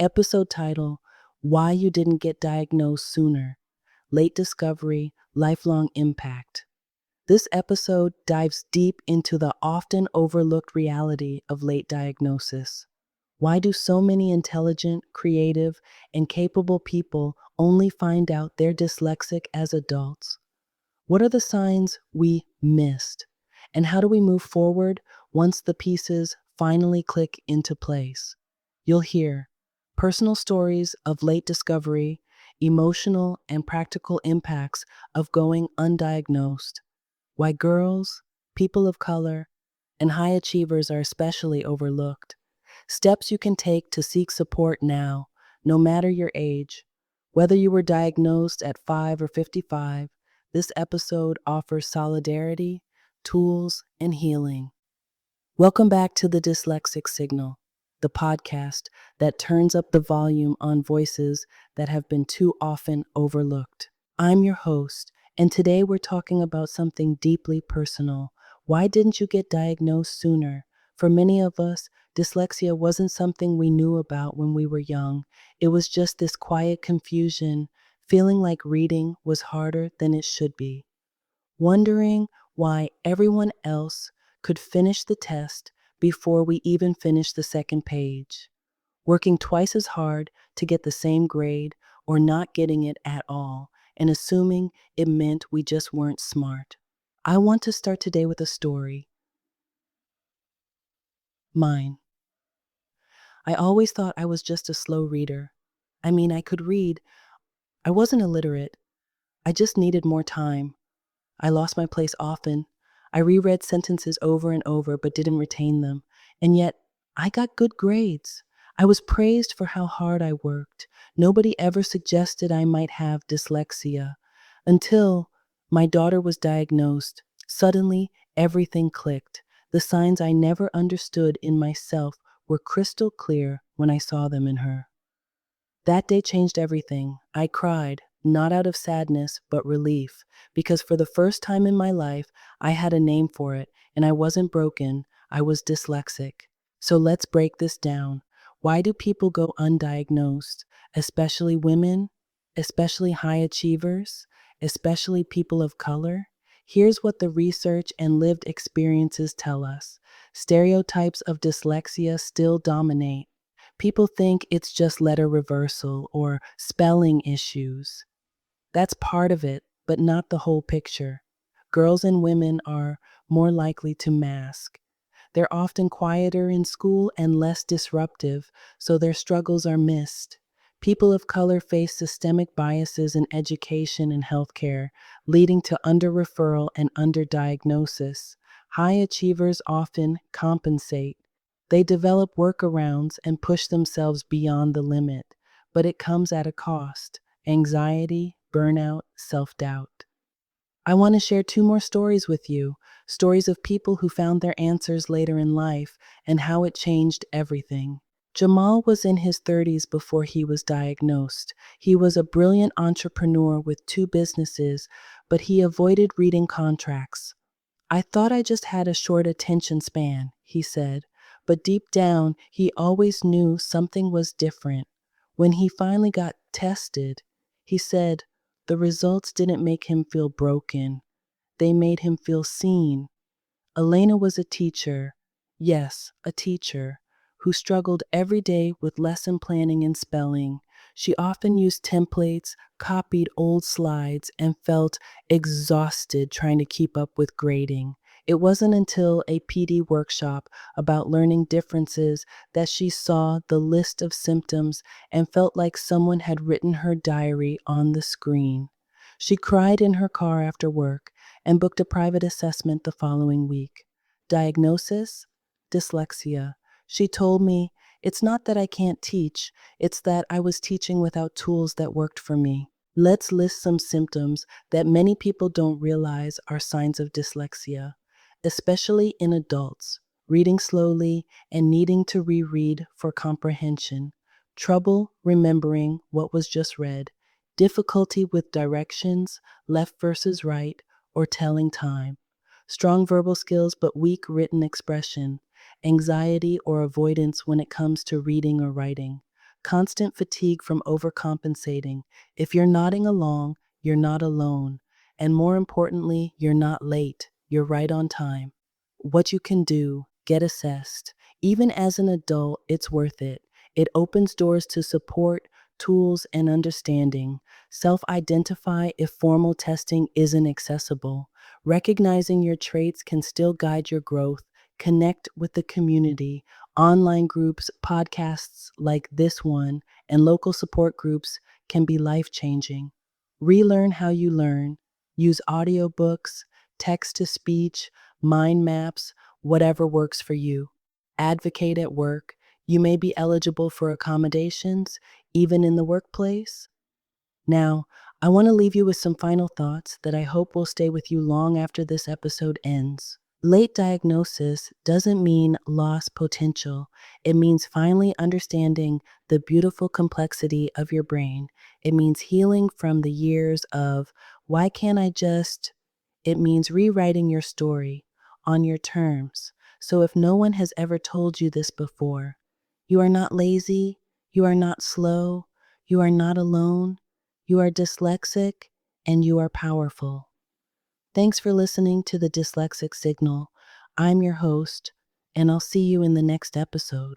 Episode title, Why You Didn't Get Diagnosed Sooner, Late Discovery, Lifelong Impact. This episode dives deep into the often overlooked reality of late diagnosis. Why do so many intelligent, creative, and capable people only find out they're dyslexic as adults? What are the signs we missed? And how do we move forward once the pieces finally click into place? You'll hear personal stories of late discovery, emotional and practical impacts of going undiagnosed, why girls, people of color, and high achievers are especially overlooked, steps you can take to seek support now, no matter your age. Whether you were diagnosed at 5 or 55, this episode offers solidarity, tools, and healing. Welcome back to the Dyslexic Signal, the podcast that turns up the volume on voices that have been too often overlooked. I'm your host, and today we're talking about something deeply personal. Why didn't you get diagnosed sooner? For many of us, dyslexia wasn't something we knew about when we were young. It was just this quiet confusion, feeling like reading was harder than it should be, wondering why everyone else could finish the test before we even finished the second page, working twice as hard to get the same grade or not getting it at all, and assuming it meant we just weren't smart. I want to start today with a story. Mine. I always thought I was just a slow reader. I could read. I wasn't illiterate. I just needed more time. I lost my place often. I reread sentences over and over but didn't retain them. And yet, I got good grades. I was praised for how hard I worked. Nobody ever suggested I might have dyslexia. Until my daughter was diagnosed, suddenly everything clicked. The signs I never understood in myself were crystal clear when I saw them in her. That day changed everything. I cried, not out of sadness, but relief, because for the first time in my life, I had a name for it, and I wasn't broken, I was dyslexic. So let's break this down. Why do people go undiagnosed, especially women, especially high achievers, especially people of color? Here's what the research and lived experiences tell us. Stereotypes of dyslexia still dominate. People think it's just letter reversal or spelling issues. That's part of it, but not the whole picture. Girls and women are more likely to mask. They're often quieter in school and less disruptive, so their struggles are missed. People of color face systemic biases in education and healthcare, leading to under-referral and underdiagnosis. High achievers often compensate. They develop workarounds and push themselves beyond the limit, but it comes at a cost: anxiety, burnout, self-doubt. I want to share 2 more stories with you, stories of people who found their answers later in life and how it changed everything. Jamal was in his 30s before he was diagnosed. He was a brilliant entrepreneur with 2 businesses, but he avoided reading contracts. I thought I just had a short attention span, he said, but deep down, he always knew something was different. When he finally got tested, he said the results didn't make him feel broken. They made him feel seen. Elena was a teacher, yes, a teacher, who struggled every day with lesson planning and spelling. She often used templates, copied old slides, and felt exhausted trying to keep up with grading. It wasn't until a PD workshop about learning differences that she saw the list of symptoms and felt like someone had written her diary on the screen. She cried in her car after work and booked a private assessment the following week. Diagnosis? Dyslexia. She told me, "It's not that I can't teach, it's that I was teaching without tools that worked for me." Let's list some symptoms that many people don't realize are signs of dyslexia, especially in adults: reading slowly and needing to reread for comprehension, trouble remembering what was just read, difficulty with directions, left versus right, or telling time, strong verbal skills but weak written expression, anxiety or avoidance when it comes to reading or writing, constant fatigue from overcompensating. If you're nodding along, you're not alone. And more importantly, you're not late. You're right on time. What you can do, get assessed. Even as an adult, it's worth it. It opens doors to support, tools, and understanding. Self identify if formal testing isn't accessible. Recognizing your traits can still guide your growth. Connect with the community. Online groups, podcasts like this one, and local support groups can be life changing. Relearn how you learn. Use audiobooks, text to speech, mind maps, whatever works for you. Advocate at work. You may be eligible for accommodations, even in the workplace. Now, I want to leave you with some final thoughts that I hope will stay with you long after this episode ends. Late diagnosis doesn't mean lost potential. It means finally understanding the beautiful complexity of your brain. It means healing from the years of, why can't I just? It means rewriting your story on your terms. So if no one has ever told you this before, you are not lazy, you are not slow, you are not alone, you are dyslexic, and you are powerful. Thanks for listening to the Dyslexic Signal. I'm your host, and I'll see you in the next episode.